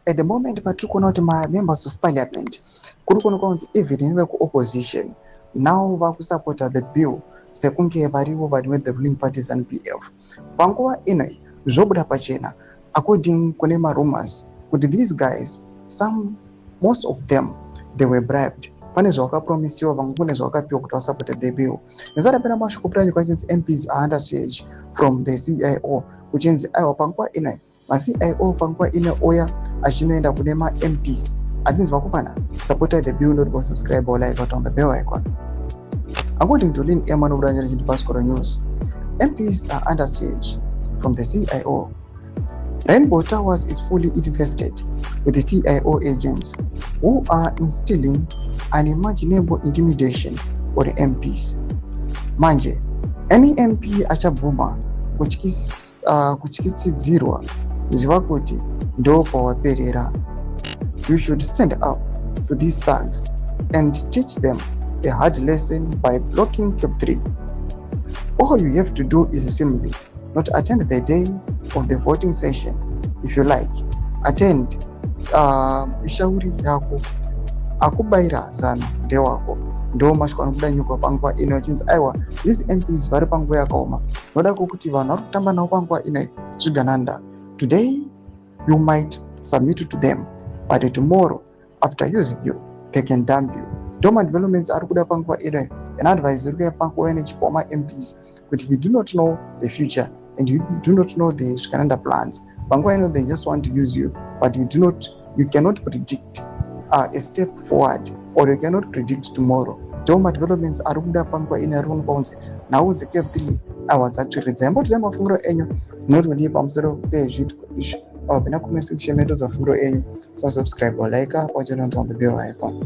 at the moment patiri kuona kuti members of parliament kuri kuonekwa kunzi even vekuopposition now vakusupporta the bill sekunge varivo vari the ruling parties and PF. Panguva inoi zvobuda pachena according kune rumors kuti these guys most of them they were bribed. Pane zvavakapromisiwa, vamwe kune zvavakapiwa kuti vasupporte the bill. Nezarapera mashoko purani kwachinzi MPs are under siege from the CIO kuchinzi aiwa panguva inoi ma-CIO panguva ine oya achinoenda kune ma-MPs achinzi vakupana supporta the bill, not go subscribe or like out on the bell icon. According to Lynn Eman of the Pascal News, MPs are under siege from the CIO. Rainbow Towers is fully invested with the CIO agents who are instilling unimaginable intimidation for the MPs. Manje, any MP achabvuma kutyisidzirwa ziva kuti ndo kwawaperera. You should stand up to these thugs and teach them a hard lesson by blocking Cap 3. All you have to do is simply not attend the day of the voting session. If you like, attend ishauri yako akubaira zano ndewako ndo mashoko anobuda nyuka panguva ino achinzi aiwa these MPs vari panguva yakaoma noda kuti vanhu vari kutamba navo panguva ino zvigananda. Today you might submit to them, but tomorrow after using you they can dump you. Doma developments are kuda panguva ino an advice iri kuya panguva ino chipa MPs kuti you do not know the future and you do not know the calendar plans. Panguva ino they just want to use you, but you cannot predict a step forward, or you cannot predict tomorrow. Doma developments are kuda panguva ino ari kuonekwa kunzi nhau dzeCap 3 hours actually dzaimboti mafungiro enyu notodi pamusoro pezviitwa izvi pena comment section medu dzafungiro enyu. So subscribe or like up or join on the bell icon.